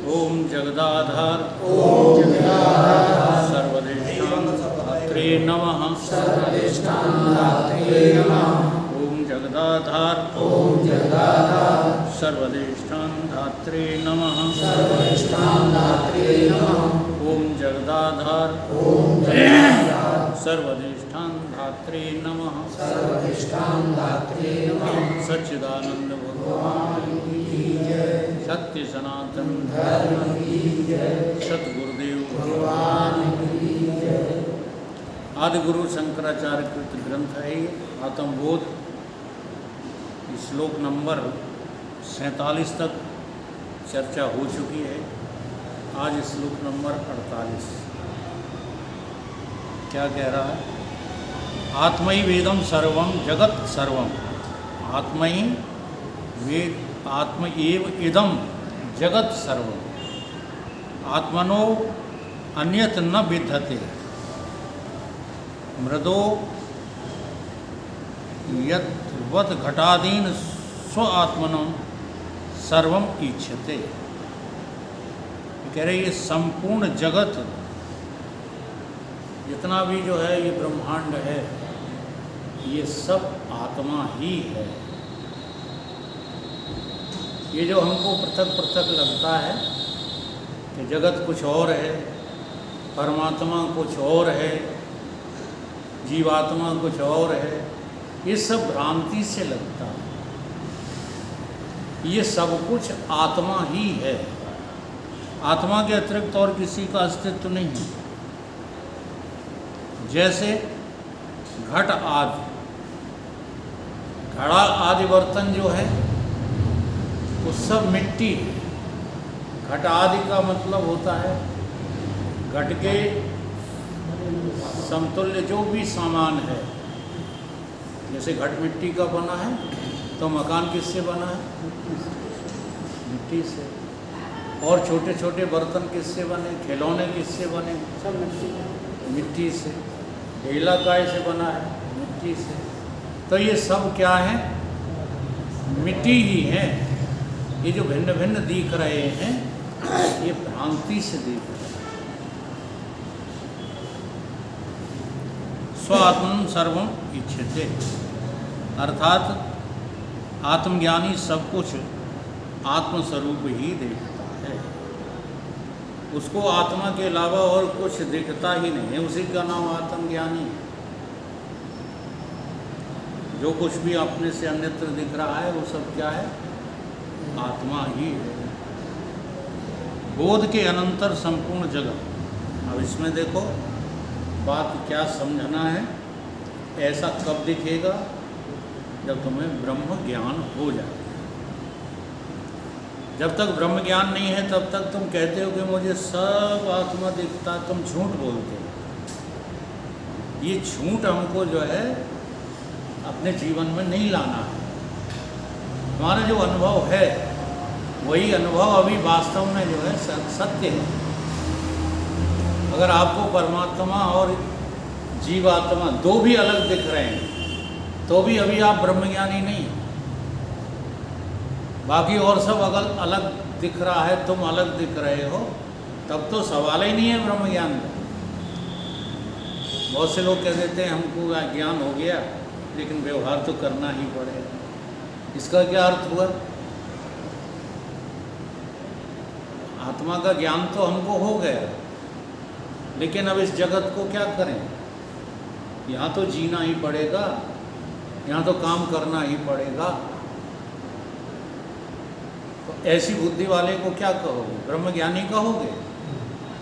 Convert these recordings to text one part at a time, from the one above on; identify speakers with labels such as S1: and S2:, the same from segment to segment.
S1: ओम जगदाधार सर्वदेष्टान्धात्रे नमः। ओम जगदाधार सर्वदेष्टान्धात्रे नमः। ओम जगदाधार सर्वदेष्टान्धात्रे नमः। सच्चिदानंद भगवान सत्य सनातन धर्म की जय। सतगुरुदेव भगवान की जय। आदि गुरु शंकराचार्य कृत ग्रंथ है आत्मबोध। श्लोक नंबर 47 तक चर्चा हो चुकी है। आज श्लोक नंबर 48 क्या कह रहा है? आत्मैव वेदम सर्वम जगत सर्वम। आत्म एव इदम जगत सर्वम। आत्मनो अन्यत न विद्यते। मृदो यद्वत् घटादीन स्व आत्मनो सर्वम ईक्षते। कह रहे ये संपूर्ण जगत जितना भी जो है ये ब्रह्मांड है ये सब आत्मा ही है। ये जो हमको पृथक पृथक लगता है कि जगत कुछ और है, परमात्मा कुछ और है, जीवात्मा कुछ और है, ये सब भ्रांति से लगता है। ये सब कुछ आत्मा ही है। आत्मा के अतिरिक्त और किसी का अस्तित्व नहीं है। जैसे घट आदि, घड़ा आदि बर्तन जो है वो सब मिट्टी है। घट आदि का मतलब होता है घट के समतुल्य जो भी सामान है। जैसे घट मिट्टी का बना है तो मकान किससे बना है? मिट्टी से। और छोटे छोटे बर्तन किससे बने? खिलौने किससे बने? सब मिट्टी से। ढेला काय से बना है? मिट्टी से। तो ये सब क्या है? मिट्टी ही है। ये जो भिन्न भिन्न दिख रहे हैं ये भ्रांति से दिख रहे हैं। स्वात्मन सर्वम इच्छते, अर्थात आत्मज्ञानी सब कुछ आत्मस्वरूप ही देखता है। उसको आत्मा के अलावा और कुछ दिखता ही नहीं है। उसी का नाम आत्मज्ञानी है। जो कुछ भी अपने से अन्यत्र दिख रहा है वो सब क्या है? आत्मा ही है। बोध के अनंतर संपूर्ण जगत। अब इसमें देखो बात क्या समझना है। ऐसा कब दिखेगा? जब तुम्हें ब्रह्म ज्ञान हो जाए। जब तक ब्रह्म ज्ञान नहीं है तब तक तुम कहते हो कि मुझे सब आत्मा दिखता है, तुम झूठ बोलते हो। ये झूठ हमको जो है अपने जीवन में नहीं लाना है। हमारा जो अनुभव है वही अनुभव अभी वास्तव में जो है सत्य है। अगर आपको परमात्मा और जीवात्मा दो भी अलग दिख रहे हैं तो भी अभी आप ब्रह्मज्ञानी नहीं हैं। बाकी और सब अगर अलग दिख रहा है, तुम अलग दिख रहे हो, तब तो सवाल ही नहीं है ब्रह्मज्ञान का। बहुत से लोग कह देते हैं हमको ज्ञान हो गया लेकिन व्यवहार तो करना ही पड़ेगा। इसका क्या अर्थ हुआ? आत्मा का ज्ञान तो हमको हो गया लेकिन अब इस जगत को क्या करें? यहाँ तो जीना ही पड़ेगा, यहाँ तो काम करना ही पड़ेगा। तो ऐसी बुद्धि वाले को क्या कहोगे? ब्रह्मज्ञानी कहोगे?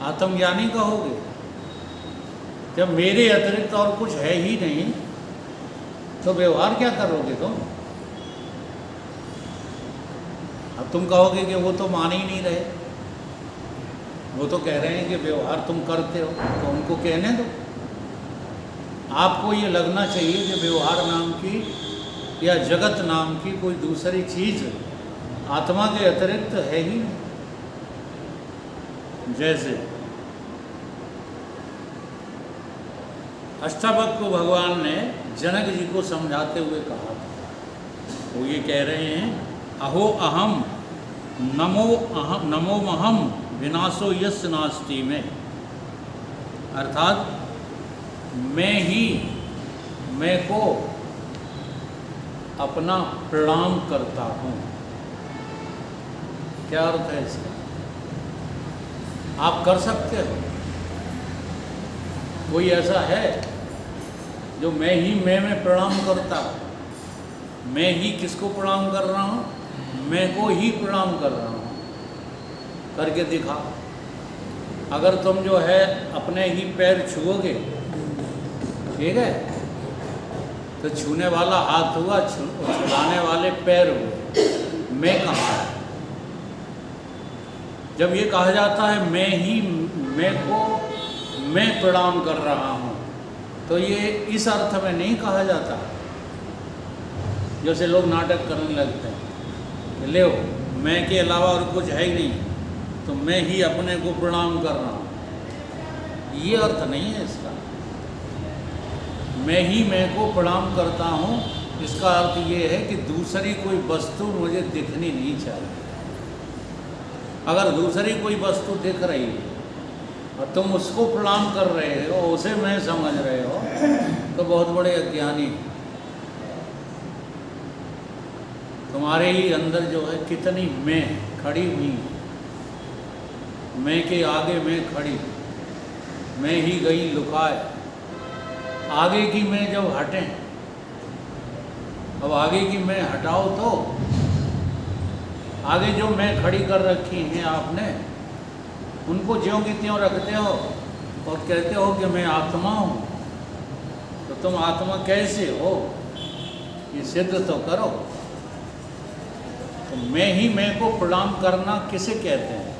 S1: आत्मज्ञानी कहोगे? जब मेरे अतिरिक्त और कुछ है ही नहीं तो व्यवहार क्या करोगे तुम? अब तुम कहोगे कि वो तो मान ही नहीं रहे, वो तो कह रहे हैं कि व्यवहार तुम करते हो, तो उनको कहने दो। आपको ये लगना चाहिए कि व्यवहार नाम की या जगत नाम की कोई दूसरी चीज़ आत्मा के अतिरिक्त है ही नहीं। जैसे अष्टावक्र को भगवान ने जनक जी को समझाते हुए कहा था। वो ये कह रहे हैं अहो अहम नमोमहम विनाशो यस्य नास्ति में, अर्थात मैं ही मैं को अपना प्रणाम करता हूँ। क्या अर्थ है इसका? आप कर सकते हो? कोई ऐसा है जो मैं ही मैं प्रणाम करता हूँ? मैं ही किसको प्रणाम कर रहा हूँ? मैं को ही प्रणाम कर रहा हूँ। करके दिखा। अगर तुम जो है अपने ही पैर छुओगे, ठीक है, तो छूने वाला हाथ हुआ, छुलाने वाले पैर हुए, मैं कहाँ है? जब ये कहा जाता है मैं ही मैं को मैं प्रणाम कर रहा हूँ, तो ये इस अर्थ में नहीं कहा जाता जैसे लोग नाटक करने लगते हैं, ले मैं के अलावा और कुछ है ही नहीं, तो मैं ही अपने को प्रणाम कर रहा हूँ। ये अर्थ नहीं है इसका। मैं ही मैं को प्रणाम करता हूँ, इसका अर्थ ये है कि दूसरी कोई वस्तु मुझे दिखनी नहीं चाहिए। अगर दूसरी कोई वस्तु दिख रही है और तुम उसको प्रणाम कर रहे हो, उसे मैं समझ रहे हो, तो बहुत बड़े अज्ञानी। तुम्हारे ही अंदर जो है कितनी मैं खड़ी हुई, मैं के आगे मैं खड़ी, मैं ही गई लुकाए। आगे की मैं जब हटें, अब आगे की मैं हटाओ तो आगे जो मैं खड़ी कर रखी हैं आपने, उनको ज्यों की त्यों रखते हो और कहते हो कि मैं आत्मा हूँ। तो तुम आत्मा कैसे हो, ये सिद्ध तो करो। तो मैं ही मैं को प्रणाम करना किसे कहते हैं?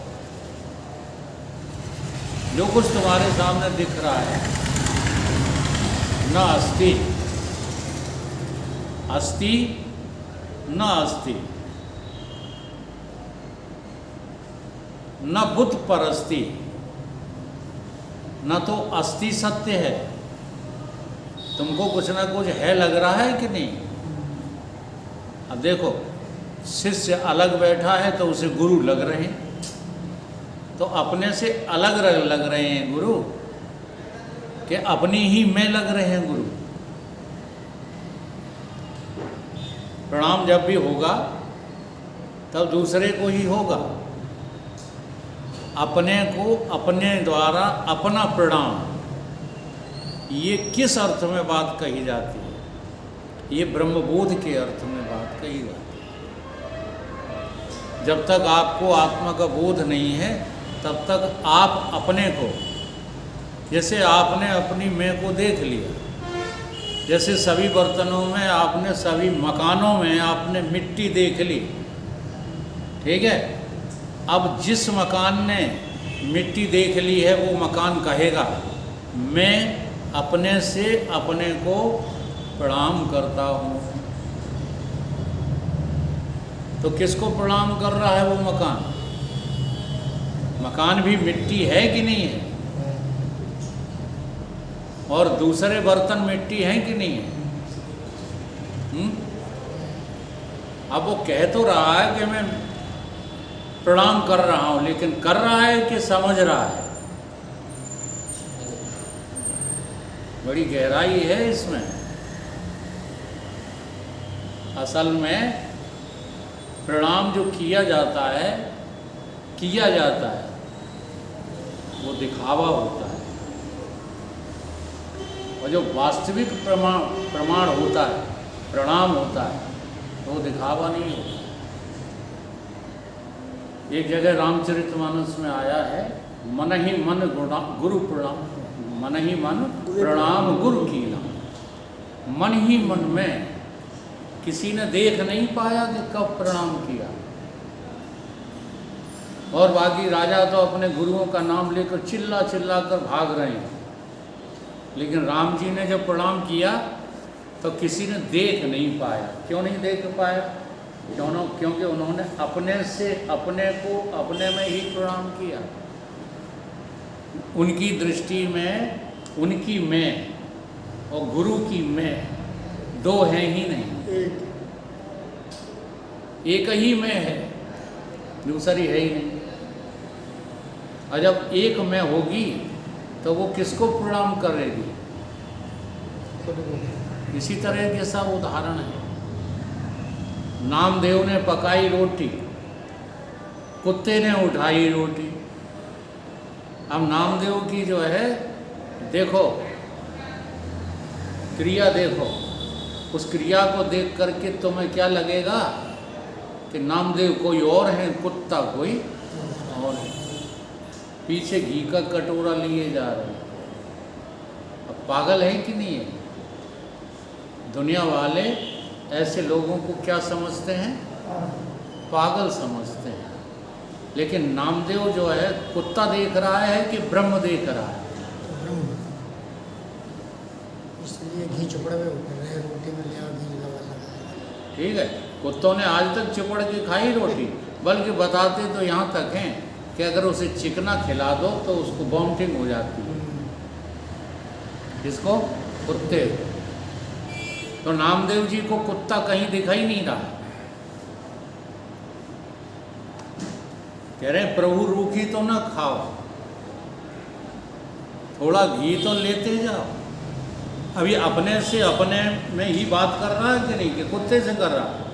S1: जो कुछ तुम्हारे सामने दिख रहा है, न अस्ति अस्ति न अस्ति, न बुत परस्ति, न तो अस्ति सत्य है। तुमको कुछ ना कुछ है लग रहा है कि नहीं? अब देखो, शिष्य अलग बैठा है तो उसे गुरु लग रहे हैं, तो अपने से अलग लग रहे हैं गुरु, कि अपनी ही में लग रहे हैं गुरु। प्रणाम जब भी होगा तब दूसरे को ही होगा। अपने को अपने द्वारा अपना प्रणाम, ये किस अर्थ में बात कही जाती है? ये ब्रह्मबोध के अर्थ में बात कही जाती है। जब तक आपको आत्मा का बोध नहीं है, तब तक आप अपने को, जैसे आपने अपनी मैं को देख लिया, जैसे सभी बर्तनों में आपने, सभी मकानों में आपने मिट्टी देख ली, ठीक है। अब जिस मकान ने मिट्टी देख ली है वो मकान कहेगा मैं अपने से अपने को प्रणाम करता हूँ। तो किसको प्रणाम कर रहा है वो मकान? मकान भी मिट्टी है कि नहीं है? और दूसरे बर्तन मिट्टी हैं कि नहीं है? अब वो कह तो रहा है कि मैं प्रणाम कर रहा हूँ, लेकिन कर रहा है कि समझ रहा है? बड़ी गहराई है इसमें। असल में प्रणाम जो किया जाता है वो दिखावा होता है, और जो वास्तविक प्रमाण होता है, प्रणाम होता है, तो वो दिखावा नहीं होता। एक जगह रामचरितमानस में आया है, मन ही मन गुरु प्रणाम, मन ही मन प्रणाम गुरु कीना। मन ही मन में किसी ने देख नहीं पाया कि कब प्रणाम किया, और बाकी राजा तो अपने गुरुओं का नाम लेकर चिल्ला चिल्ला कर भाग रहे हैं। लेकिन राम जी ने जब प्रणाम किया तो किसी ने देख नहीं पाया। क्यों नहीं देख पाया? क्योंकि उन्होंने अपने से अपने को अपने में ही प्रणाम किया। उनकी दृष्टि में उनकी मैं और गुरु की मैं दो हैं ही नहीं, एक ही मैं है। दूसरी है ही नहीं। और जब एक मैं होगी तो वो किसको प्रणाम करेगी? इसी तरह के सब उदाहरण है। नामदेव ने पकाई रोटी, कुत्ते ने उठाई रोटी। अब नामदेव की जो है देखो क्रिया, देखो उस क्रिया को देख करके तुम्हें क्या लगेगा कि नामदेव कोई और है, कुत्ता कोई और है। पीछे घी का कटोरा लिए जा रहे हैं। अब पागल है कि नहीं है? दुनिया वाले ऐसे लोगों को क्या समझते हैं? पागल समझते हैं। लेकिन नामदेव जो है कुत्ता देख रहा है कि ब्रह्म देख रहा है?
S2: इसलिए घी चुपड़ा में रोटी में लिया घी लगा।
S1: ठीक है, कुत्तों ने आज तक चिपड़ के खाई रोटी, बल्कि बताते तो यहाँ तक हैं कि अगर उसे चिकना खिला दो तो उसको वॉमिटिंग हो जाती है। इसको कुत्ते। तो नामदेव जी को कुत्ता कहीं दिखाई नहीं रहा। कह रहे प्रभु रूखी तो ना खाओ, थोड़ा घी तो लेते जाओ। अभी अपने से अपने में ही बात कर रहा है कि नहीं, कि कुत्ते से कर रहा है?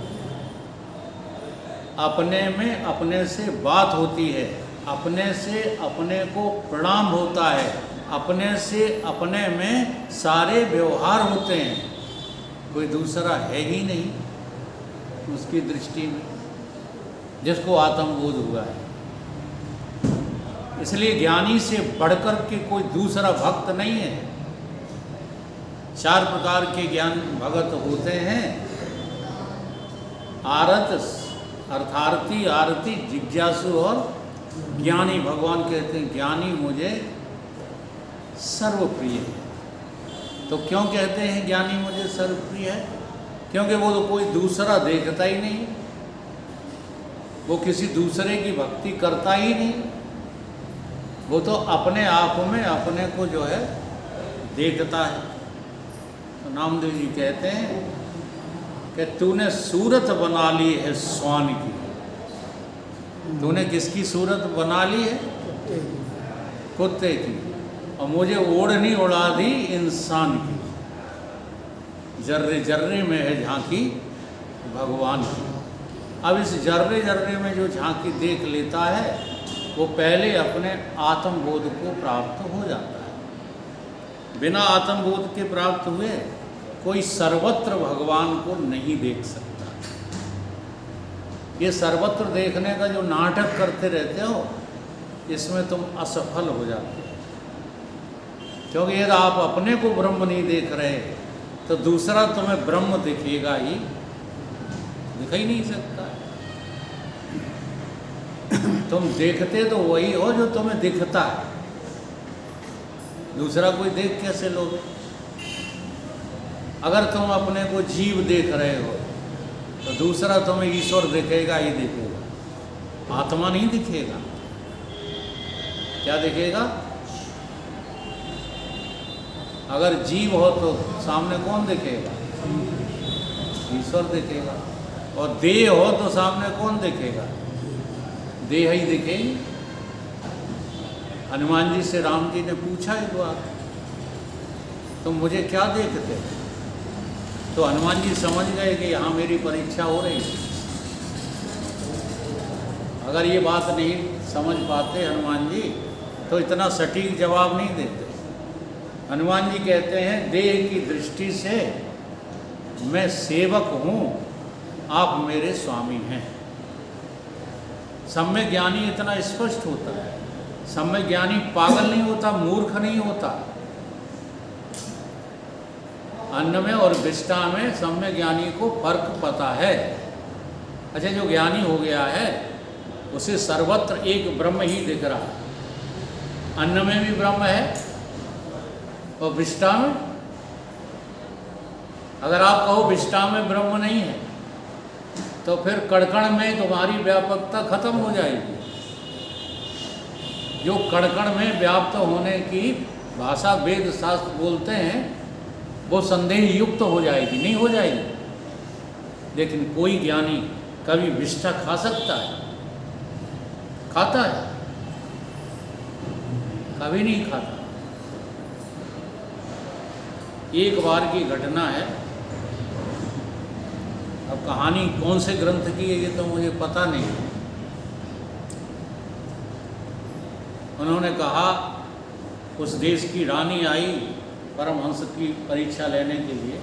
S1: अपने में अपने से बात होती है, अपने से अपने को प्रणाम होता है, अपने से अपने में सारे व्यवहार होते हैं। कोई दूसरा है ही नहीं उसकी दृष्टि में, जिसको आत्मबोध हुआ है। इसलिए ज्ञानी से बढ़कर के कोई दूसरा भक्त नहीं है। 4 प्रकार के ज्ञान भगत होते हैं। आरत, अर्थार्थी, आरती, जिज्ञासु और ज्ञानी। भगवान कहते हैं ज्ञानी मुझे सर्वप्रिय है। तो क्यों कहते हैं ज्ञानी मुझे सर्वप्रिय है? क्योंकि वो तो कोई दूसरा देखता ही नहीं, वो किसी दूसरे की भक्ति करता ही नहीं, वो तो अपने आप में अपने को जो है देखता है। तो नामदेव जी कहते हैं कि तूने सूरत बना ली है स्वान की। तूने किसकी सूरत बना ली है? कुत्ते की। और मुझे ओढ़नी उड़ा दी इंसान की। जर्रे जर्रे में है झांकी भगवान की। अब इस जर्रे जर्रे में जो झांकी देख लेता है वो पहले अपने आत्मबोध को प्राप्त हो जाता है। बिना आत्मबोध के प्राप्त हुए कोई सर्वत्र भगवान को नहीं देख सकता। ये सर्वत्र देखने का जो नाटक करते रहते हो, इसमें तुम असफल हो जाते हो। क्योंकि यदि आप अपने को ब्रह्म नहीं देख रहे तो दूसरा तुम्हें ब्रह्म दिखेगा ही, दिख ही नहीं सकता। तुम देखते तो वही हो जो तुम्हें दिखता है, दूसरा कोई देख कैसे लोगे? अगर तुम अपने को जीव देख रहे हो तो दूसरा तुम्हें ईश्वर दिखेगा ही दिखेगा, आत्मा नहीं दिखेगा। क्या दिखेगा? अगर जीव हो तो सामने कौन दिखेगा? ईश्वर दिखेगा। और देह हो तो सामने कौन दिखेगा? देह ही दिखेगी। हनुमान जी से राम जी ने पूछा एक बार, तुम मुझे क्या देखते? तो हनुमान जी समझ गए कि यहाँ मेरी परीक्षा हो रही है। अगर ये बात नहीं समझ पाते हनुमान जी तो इतना सटीक जवाब नहीं देते। हनुमान जी कहते हैं देह की दृष्टि से मैं सेवक हूँ, आप मेरे स्वामी हैं। सम्यक ज्ञानी इतना स्पष्ट होता है। सम्यक ज्ञानी पागल नहीं होता, मूर्ख नहीं होता। अन्न में और विष्टा में सम्यक ज्ञानी को फर्क पता है। अच्छा, जो ज्ञानी हो गया है उसे सर्वत्र एक ब्रह्म ही दिख रहा है। अन्न में भी ब्रह्म है और विष्टा में। अगर आप कहो विष्टा में ब्रह्म नहीं है तो फिर कड़कण में तुम्हारी व्यापकता खत्म हो जाएगी। जो कड़कण में व्याप्त होने की भाषा वेद शास्त्र बोलते हैं वो संदेह युक्त हो जाएगी, नहीं हो जाएगी। लेकिन कोई ज्ञानी कभी विष्ठा खा सकता है? खाता है? कभी नहीं खाता। एक बार की घटना है, अब कहानी कौन से ग्रंथ की है ये तो मुझे पता नहीं। उन्होंने कहा उस देश की रानी आई परमहंस की परीक्षा लेने के लिए,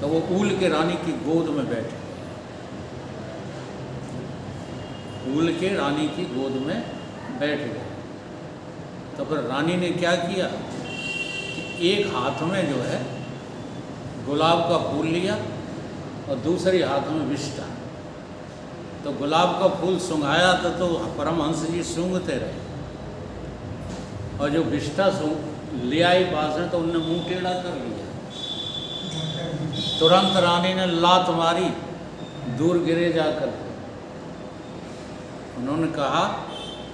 S1: तो वो ऊल के रानी की गोद में बैठे, ऊल के रानी की गोद में बैठ गए। तो फिर रानी ने क्या किया कि एक हाथ में जो है गुलाब का फूल लिया और दूसरे हाथ में विष्टा। तो गुलाब का फूल सूंघाया तो परमहंस जी सूंघते रहे, और जो विष्टा ले आई पास में तो उनने मुंह टेढ़ा कर लिया। तुरंत रानी ने लात मारी, दूर गिरे जाकर। उन्होंने कहा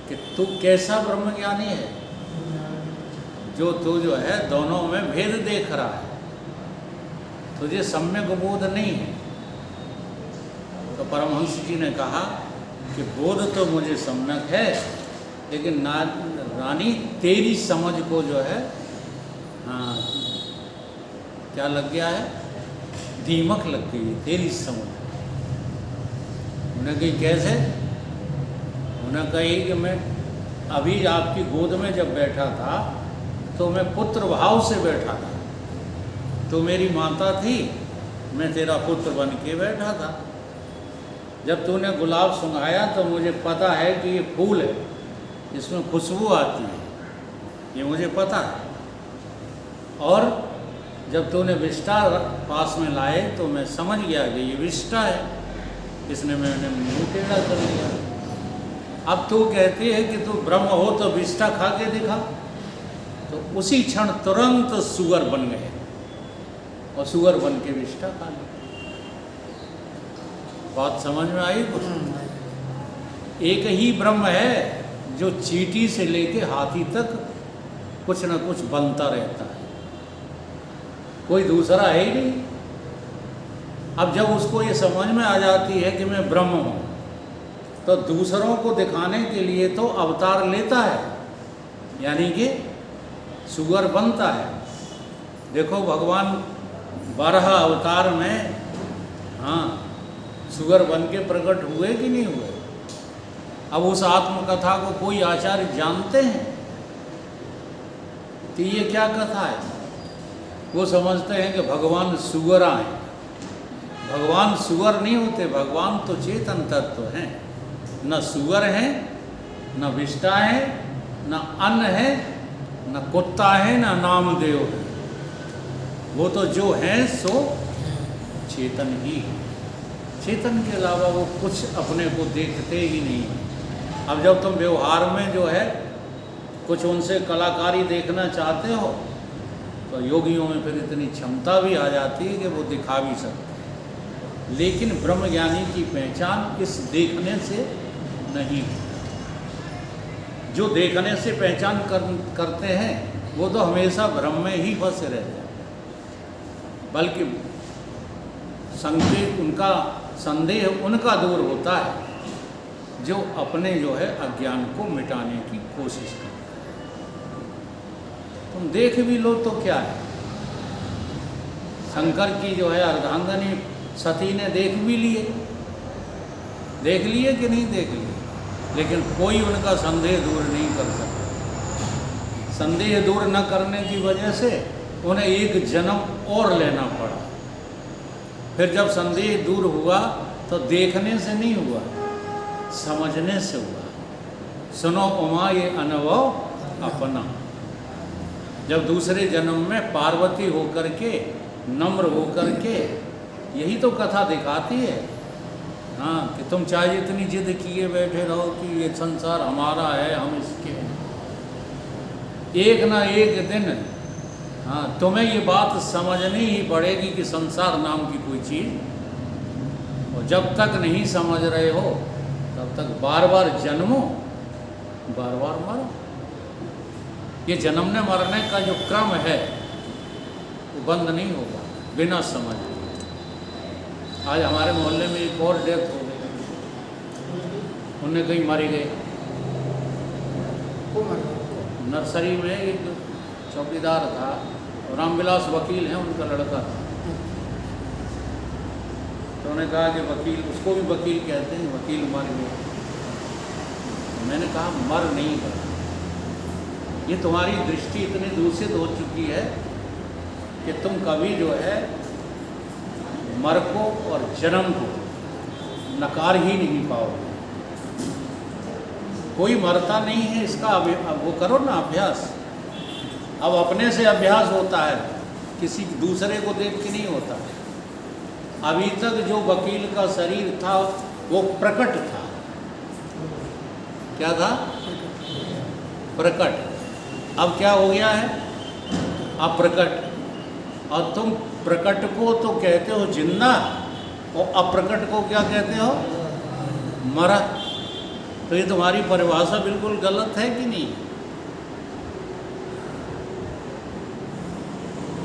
S1: कि तू कैसा ब्रह्मज्ञानी है जो तू जो है दोनों में भेद देख रहा है, तुझे सम्यक बोध नहीं है। तो परमहंस जी ने कहा कि बोध तो मुझे सम्यक है, लेकिन रानी तेरी समझ को जो है हाँ क्या लग गया है, दीमक लग गई तेरी समझ। उन्हें कही कैसे? उन्हें कही कि मैं अभी आपकी गोद में जब बैठा था तो मैं पुत्र भाव से बैठा था, तो मेरी माता थी, मैं तेरा पुत्र बन के बैठा था। जब तूने गुलाब सूंघाया तो मुझे पता है कि ये फूल है, इसमें खुशबू आती है, ये मुझे पता है। और जब तूने विष्टा पास में लाए तो मैं समझ गया कि ये विष्टा है, इसने मैंने मुँह टेढ़ा कर लिया। अब तू कहती है कि तू ब्रह्म हो तो विष्टा खा के दिखा। तो उसी क्षण तुरंत सुअर बन गए और सुअर बन के विष्टा खा लिया। बात समझ में आई कुछ? एक ही ब्रह्म है जो चींटी से लेके हाथी तक कुछ न कुछ बनता रहता है, कोई दूसरा है ही नहीं। अब जब उसको ये समझ में आ जाती है कि मैं ब्रह्म हूँ, तो दूसरों को दिखाने के लिए तो अवतार लेता है, यानी कि सुअर बनता है। देखो भगवान 12 अवतार में हाँ सुअर बन के प्रकट हुए कि नहीं हुए? अब उस आत्मकथा को कोई आचार्य जानते हैं कि ये क्या कथा है? वो समझते हैं कि भगवान सुअर हैं। भगवान सुअर नहीं होते, भगवान तो चेतन तत्व हैं। न सुअर हैं, न विष्टा है, न अन्न है, न कुत्ता है, न नामदेव है। वो तो जो हैं सो चेतन ही है। चेतन के अलावा वो कुछ अपने को देखते ही नहीं है। अब जब तुम व्यवहार में जो है कुछ उनसे कलाकारी देखना चाहते हो तो योगियों में फिर इतनी क्षमता भी आ जाती है कि वो दिखा भी सकते हैं। लेकिन ब्रह्मज्ञानी की पहचान इस देखने से नहीं है। जो देखने से पहचान करते हैं वो तो हमेशा भ्रम में ही फंसे रहते हैं, बल्कि संकेत उनका संदेह उनका दूर होता है जो अपने जो है अज्ञान को मिटाने की कोशिश करता है। तुम देख भी लो तो क्या है, शंकर की जो है अर्धांगिनी सती ने देख भी लिए, देख लिए कि नहीं देख लिए, लेकिन कोई उनका संदेह दूर नहीं कर सकता। संदेह दूर न करने की वजह से उन्हें एक जन्म और लेना पड़ा। फिर जब संदेह दूर हुआ तो देखने से नहीं हुआ, समझने से हुआ। सुनो उमा ये अनुभव अपना। जब दूसरे जन्म में पार्वती होकर के, नम्र होकर के, यही तो कथा दिखाती है हाँ कि तुम चाहे इतनी जिद किए बैठे रहो कि ये संसार हमारा है, हम इसके हैं, एक ना एक दिन हाँ तुम्हें ये बात समझनी ही पड़ेगी कि संसार नाम की कोई चीज़, और जब तक नहीं समझ रहे हो तब तक बार बार जन्मो, बार बार मरो। ये जन्मने मरने का जो क्रम है वो बंद नहीं होगा बिना समझ। आज हमारे मोहल्ले में एक और डेथ हो गई, उनने कहीं मारे गए।
S2: वो मर गया।
S1: नर्सरी में एक चौकीदार था, रामविलास वकील हैं, उनका लड़का था। तो उन्होंने कहा कि वकील, उसको भी वकील कहते हैं, वकील मर गए। तो मैंने कहा मर नहीं गया, ये तुम्हारी दृष्टि इतनी दूषित हो चुकी है कि तुम कभी जो है मर को और जन्म को नकार ही नहीं पाओगे। कोई मरता नहीं है, इसका वो करो ना अभ्यास। अब अपने से अभ्यास होता है, किसी दूसरे को देख के नहीं होता। अभी तक जो वकील का शरीर था वो प्रकट था। क्या था? प्रकट। अब क्या हो गया है? अप्रकट। और तुम प्रकट को तो कहते हो जिंदा, और अप्रकट को क्या कहते हो? मरा। तो ये तुम्हारी परिभाषा बिल्कुल गलत है कि नहीं?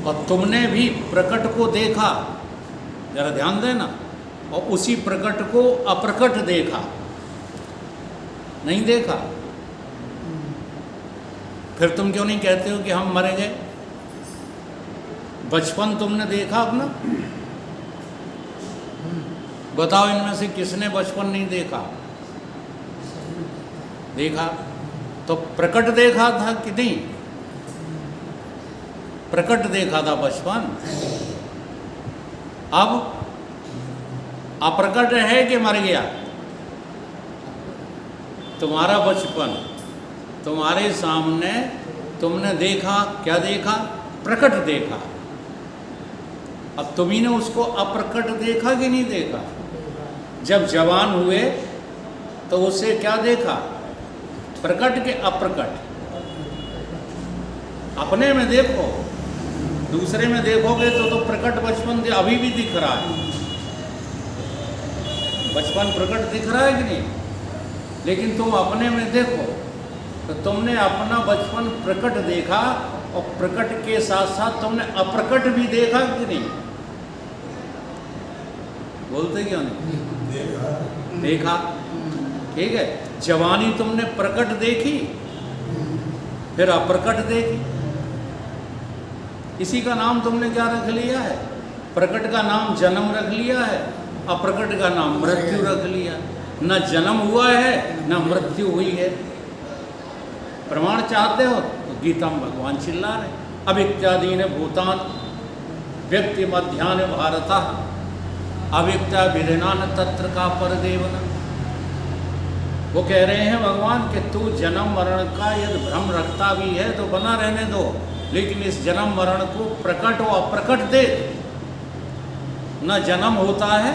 S1: और तुमने भी प्रकट को देखा, जरा ध्यान देना, और उसी प्रकट को अप्रकट देखा, नहीं देखा? फिर तुम क्यों नहीं कहते हो कि हम मरे गए? बचपन तुमने देखा अपना? बताओ इनमें से किसने बचपन नहीं देखा? देखा। तो प्रकट देखा था कि नहीं? प्रकट देखा था बचपन। अब अप्रकट है कि मर गया? तुम्हारा बचपन तुम्हारे सामने तुमने देखा, क्या देखा? प्रकट देखा। अब तुम्ही ने उसको अप्रकट देखा कि नहीं देखा? जब जवान हुए तो उससे क्या देखा? प्रकट के अप्रकट। अपने में देखो, दूसरे में देखोगे तो प्रकट बचपन अभी भी दिख रहा है। बचपन प्रकट दिख रहा है कि नहीं? लेकिन तुम अपने में देखो तो तुमने अपना बचपन प्रकट देखा, और प्रकट के साथ साथ तुमने अप्रकट भी देखा कि नहीं? बोलते क्यों नहीं? देखा। ठीक है। जवानी तुमने प्रकट देखी, फिर अप्रकट देखी। इसी का नाम तुमने क्या रख लिया है? प्रकट का नाम जन्म रख लिया है, अप्रकट का नाम मृत्यु रख लिया। न जन्म हुआ है न मृत्यु हुई है। प्रमाण चाहते हो तो गीता में भगवान चिल्ला रहे, अविद्यादीन भूतान व्यक्ति मध्यान भारता अविद्या विधिनान तत्र का परदेवना। वो कह रहे हैं भगवान कि तू जन्म मरण का यदि भ्रम रखता भी है तो बना रहने दो, लेकिन इस जन्म मरण को प्रकट और अप्रकट दे। न जन्म होता है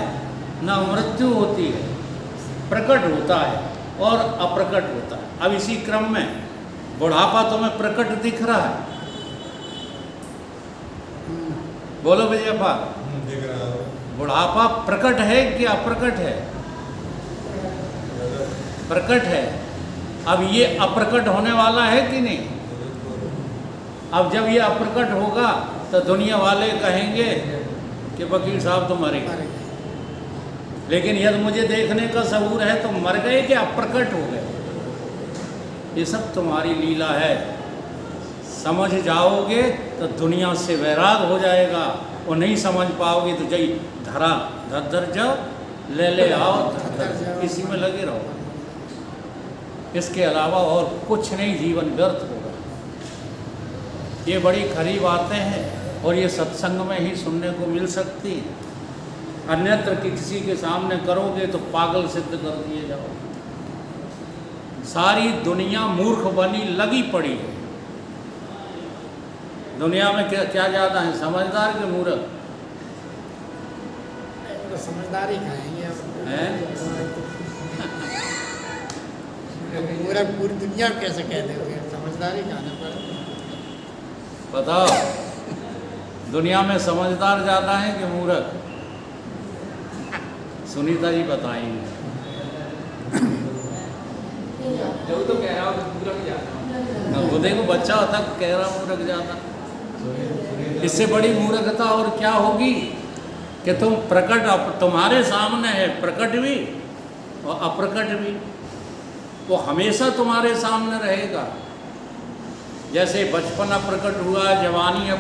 S1: न मृत्यु होती है, प्रकट होता है और अप्रकट होता है। अब इसी क्रम में बुढ़ापा तुम्हें प्रकट दिख रहा है। बोलो विजयपा, बुढ़ापा प्रकट है कि अप्रकट है? प्रकट है। अब ये अप्रकट होने वाला है कि नहीं? अब जब ये अप्रकट होगा तो दुनिया वाले कहेंगे कि वकील साहब तो मरे गए, लेकिन यदि मुझे देखने का शऊर है तो मर गए कि अप्रकट हो गए? ये सब तुम्हारी लीला है। समझ जाओगे तो दुनिया से वैराग हो जाएगा, और नहीं समझ पाओगे तो जय धरा धर जाओ, ले आओ धर, इसी में लगे रहो। इसके अलावा और कुछ नहीं, जीवन व्यर्थ होगा। ये बड़ी खरी बातें हैं और ये सत्संग में ही सुनने को मिल सकती है। अन्यत्र किसी के सामने करोगे तो पागल सिद्ध कर दिए जाओ। सारी दुनिया मूर्ख बनी लगी पड़ी है। दुनिया में क्या ज़्यादा है, समझदार के मूर्ख?
S2: तो समझदार ही खाएंगे पूरा पूरी दुनिया कैसे कह दोगे? समझदार ही खाना पड़ेगा।
S1: बताओ, दुनिया में समझदार ज़्यादा है कि मूर्ख? सुनीता जी बताएंगे।
S3: जो तो कह रहा हूँ मूर्ख ज़्यादा।
S1: वो देखो, बच्चा होता कह रहा मूर्ख ज़्यादा। इससे बड़ी मूर्खता और क्या होगी कि तुम प्रकट, तुम्हारे सामने है प्रकट भी और अप्रकट भी। वो हमेशा तुम्हारे सामने रहेगा। जैसे बचपन अब प्रकट हुआ, जवानी अब